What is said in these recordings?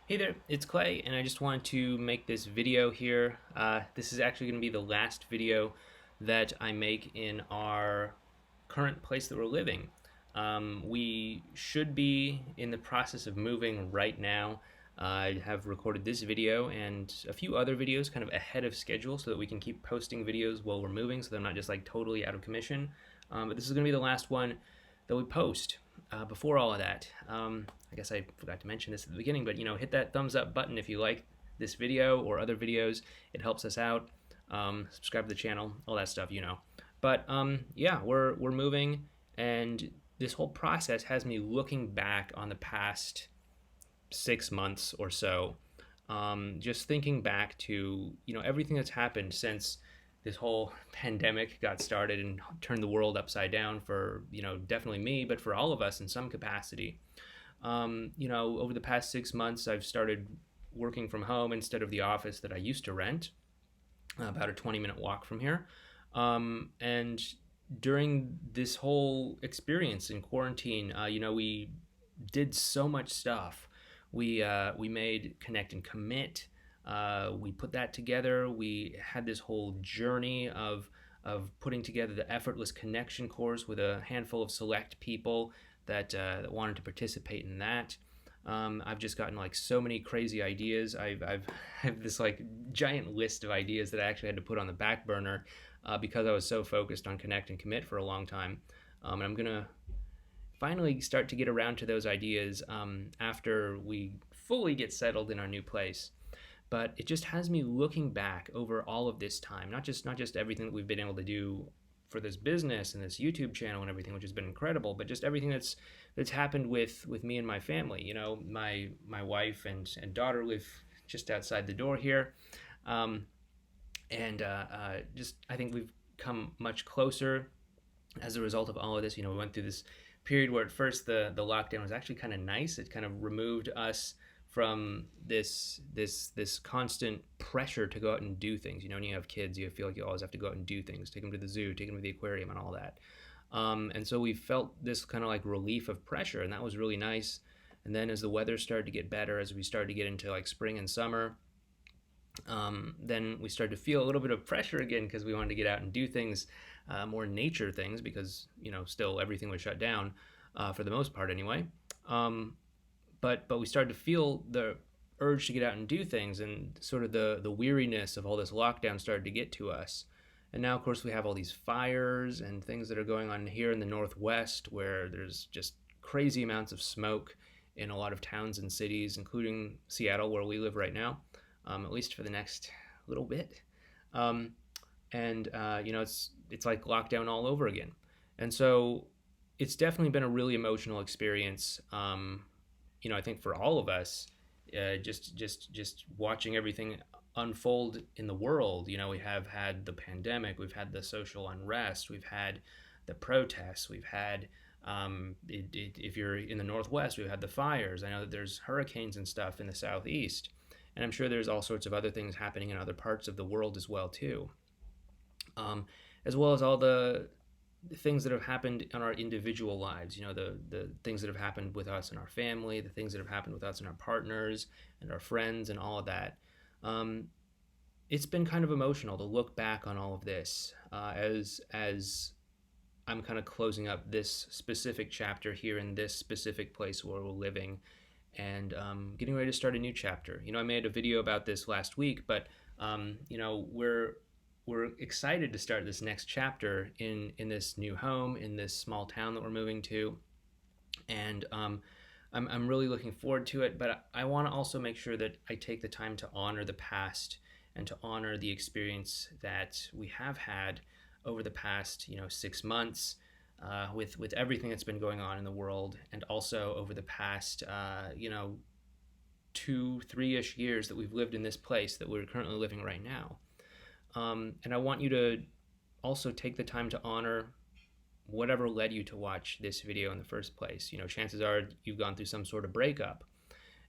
Hey there, it's Clay, and I just wanted to make this video here. This is actually going to be the last video that I make in our current place that we're living. We should be in the process of moving right now. I have recorded this video and a few other videos kind of ahead of schedule so that we can keep posting videos while we're moving so they're not just like totally out of commission. But this is going to be the last one that we post. Before all of that, I guess I forgot to mention this at the beginning, but hit that thumbs up button if you like this video or other videos. It helps us out. Subscribe to the channel, all that stuff. But yeah, we're moving, and this whole process has me looking back on the past 6 months or so, just thinking back to everything that's happened since this whole pandemic got started and turned the world upside down for definitely me, but for all of us in some capacity. Over the past 6 months, I've started working from home instead of the office that I used to rent, about a 20-minute walk from here. And during this whole experience in quarantine, we did so much stuff. We made Connect and Commit. We put that together. We had this whole journey of putting together the Effortless Connection course with a handful of select people that wanted to participate in that. I've just gotten like so many crazy ideas. I have this like giant list of ideas that I actually had to put on the back burner because I was so focused on Connect and Commit for a long time. And I'm gonna finally start to get around to those ideas after we fully get settled in our new place. But it just has me looking back over all of this time, not just everything that we've been able to do for this business and this YouTube channel and everything, which has been incredible, but just everything that's happened with me and my family. My wife and daughter live just outside the door here, and just I think we've come much closer as a result of all of this. We went through this period where at first the lockdown was actually kind of nice. It kind of removed us from this constant pressure to go out and do things. When you have kids, you feel like you always have to go out and do things, take them to the zoo, take them to the aquarium, and all that. And so we felt this kind of like relief of pressure, and that was really nice. And then as the weather started to get better, as we started to get into like spring and summer, then we started to feel a little bit of pressure again because we wanted to get out and do things, more nature things, because still everything was shut down for the most part anyway. But we started to feel the urge to get out and do things, and sort of the weariness of all this lockdown started to get to us. And now, of course, we have all these fires and things that are going on here in the Northwest, where there's just crazy amounts of smoke in a lot of towns and cities, including Seattle, where we live right now, at least for the next little bit. Um, and it's like lockdown all over again. And so it's definitely been a really emotional experience. I think for all of us, just watching everything unfold in the world. We have had the pandemic, we've had the social unrest, we've had the protests, we've had if you're in the Northwest, we've had the fires. I know that there's hurricanes and stuff in the Southeast, and I'm sure there's all sorts of other things happening in other parts of the world as well too, as well as all the things that have happened in our individual lives. The things that have happened with us and our family, the things that have happened with us and our partners and our friends and all of that. It's been kind of emotional to look back on all of this, as I'm kind of closing up this specific chapter here in this specific place where we're living, and getting ready to start a new chapter. I made a video about this last week, but we're excited to start this next chapter in this new home, in this small town that we're moving to. And I'm really looking forward to it, but I want to also make sure that I take the time to honor the past and to honor the experience that we have had over the past 6 months, with everything that's been going on in the world, and also over the past 2-3-ish years that we've lived in this place that we're currently living right now. And I want you to also take the time to honor whatever led you to watch this video in the first place. Chances are you've gone through some sort of breakup.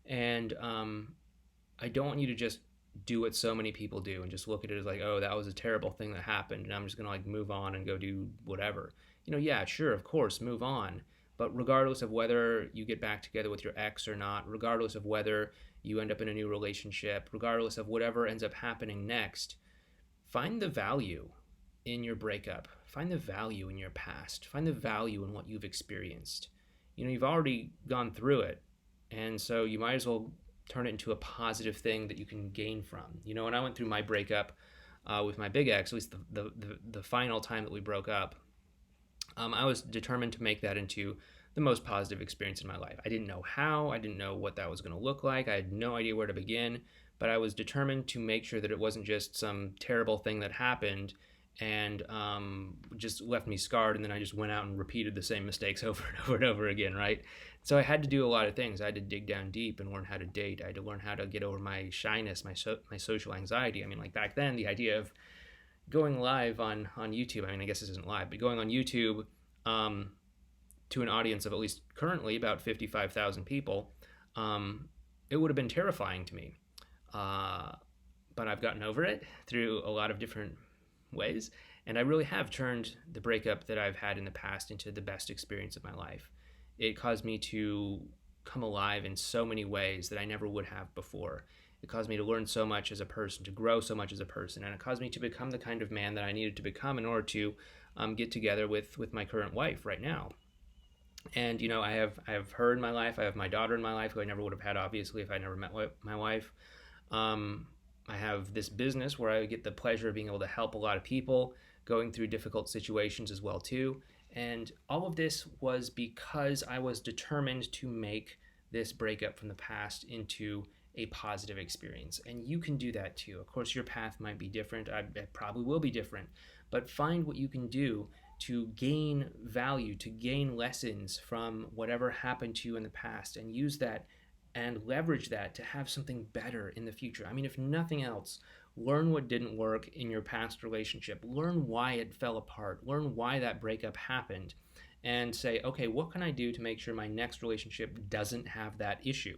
And I don't want you to just do what so many people do and just look at it as like, oh, that was a terrible thing that happened, and I'm just going to like move on and go do whatever. Yeah, sure, of course, move on. But regardless of whether you get back together with your ex or not, regardless of whether you end up in a new relationship, regardless of whatever ends up happening next, find the value in your breakup. Find the value in your past. Find the value in what you've experienced. You've already gone through it. And so you might as well turn it into a positive thing that you can gain from. When I went through my breakup with my big ex, at least the final time that we broke up, I was determined to make that into the most positive experience in my life. I didn't know how, I didn't know what that was going to look like, I had no idea where to begin, but I was determined to make sure that it wasn't just some terrible thing that happened and just left me scarred, and then I just went out and repeated the same mistakes over and over and over again, right? So I had to do a lot of things. I had to dig down deep and learn how to date. I had to learn how to get over my shyness, my social anxiety. I mean, like back then, the idea of going live on YouTube. I mean, I guess this isn't live, but going on YouTube to an audience of at least currently about 55,000 people, it would have been terrifying to me. But I've gotten over it through a lot of different ways, and I really have turned the breakup that I've had in the past into the best experience of my life. It caused me to come alive in so many ways that I never would have before. It caused me to learn so much as a person, to grow so much as a person, and it caused me to become the kind of man that I needed to become in order to get together with my current wife right now. And I have her in my life. I have my daughter in my life, who I never would have had, obviously, if I never met my wife. I have this business where I get the pleasure of being able to help a lot of people going through difficult situations as well too. And all of this was because I was determined to make this breakup from the past into a positive experience. And you can do that too. Of course, your path might be different. It probably will be different. But find what you can do to gain value, to gain lessons from whatever happened to you in the past, and use that and leverage that to have something better in the future. I mean, if nothing else, learn what didn't work in your past relationship. Learn why it fell apart. Learn why that breakup happened. And say, okay, what can I do to make sure my next relationship doesn't have that issue?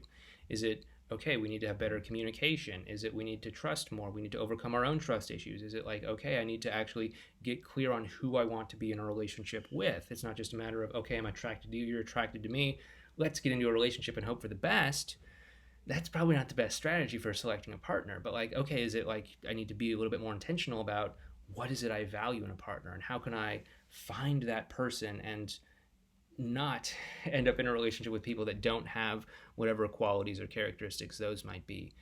Is it, okay, we need to have better communication? Is it we need to trust more? We need to overcome our own trust issues? Is it like, okay, I need to actually get clear on who I want to be in a relationship with? It's not just a matter of, okay, I'm attracted to you, you're attracted to me, let's get into a relationship and hope for the best. That's probably not the best strategy for selecting a partner. But like, okay, is it like I need to be a little bit more intentional about what is it I value in a partner, and how can I find that person and not end up in a relationship with people that don't have whatever qualities or characteristics those might be?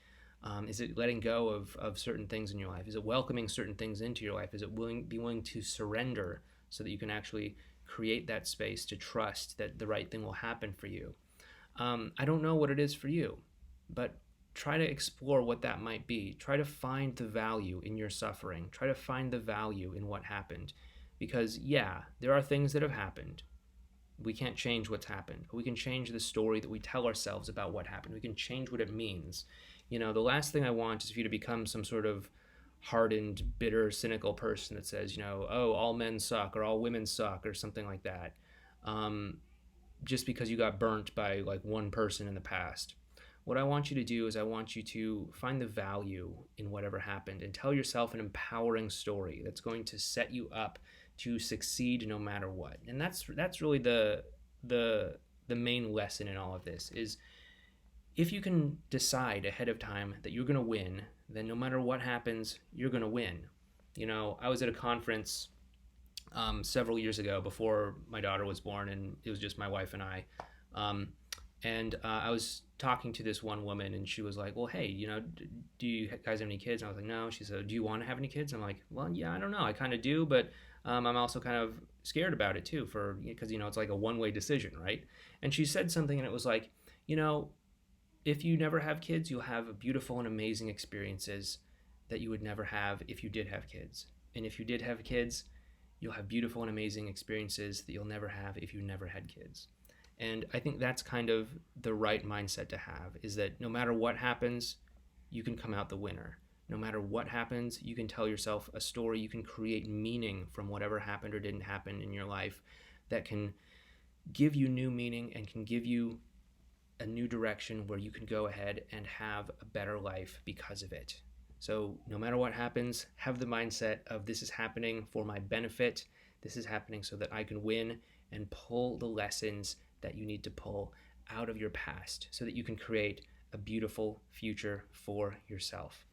Is it letting go of certain things in your life? Is it welcoming certain things into your life? Is it be willing to surrender so that you can actually create that space to trust that the right thing will happen for you? I don't know what it is for you, but try to explore what that might be. Try to find the value in your suffering. Try to find the value in what happened. Because, yeah, there are things that have happened. We can't change what's happened, but we can change the story that we tell ourselves about what happened. We can change what it means. The last thing I want is for you to become some sort of hardened, bitter, cynical person that says, oh, all men suck or all women suck or something like that, just because you got burnt by like one person in the past. What I want you to do is I want you to find the value in whatever happened and tell yourself an empowering story that's going to set you up to succeed no matter what. And that's really the main lesson in all of this is, if you can decide ahead of time that you're going to win, then no matter what happens, you're going to win. I was at a conference several years ago before my daughter was born, and it was just my wife and I. And I was talking to this one woman, and she was like, well, hey, do you guys have any kids? And I was like, no. She said, do you want to have any kids? I'm like, well, yeah, I don't know. I kind of do, but I'm also kind of scared about it too, because, it's like a one-way decision, right? And she said something, and it was like, if you never have kids, you'll have beautiful and amazing experiences that you would never have if you did have kids. And if you did have kids, you'll have beautiful and amazing experiences that you'll never have if you never had kids. And I think that's kind of the right mindset to have, is that no matter what happens, you can come out the winner. No matter what happens, you can tell yourself a story. You can create meaning from whatever happened or didn't happen in your life that can give you new meaning and can give you a new direction where you can go ahead and have a better life because of it. So no matter what happens, have the mindset of, this is happening for my benefit. This is happening so that I can win, and pull the lessons that you need to pull out of your past so that you can create a beautiful future for yourself.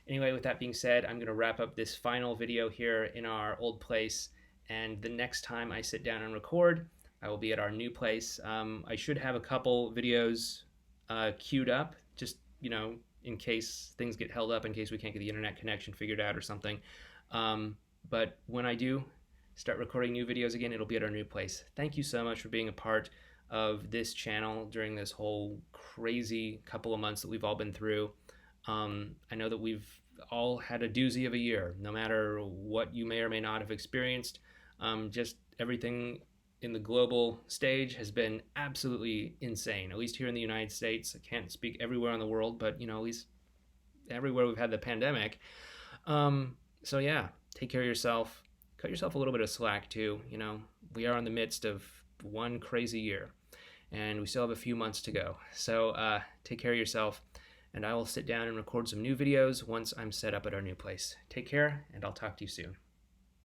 Anyway, with that being said, I'm going to wrap up this final video here in our old place, and the next time I sit down and record, I will be at our new place. I should have a couple videos queued up, just, in case things get held up, in case we can't get the internet connection figured out or something. But when I do start recording new videos again, it'll be at our new place. Thank you so much for being a part of this channel during this whole crazy couple of months that we've all been through. I know that we've all had a doozy of a year, no matter what you may or may not have experienced. Just everything in the global stage has been absolutely insane, at least here in the United States. I can't speak everywhere in the world, but at least everywhere we've had the pandemic. So yeah, take care of yourself. Cut yourself a little bit of slack too. We are in the midst of one crazy year, and we still have a few months to go. So take care of yourself, and I will sit down and record some new videos once I'm set up at our new place. Take care, and I'll talk to you soon.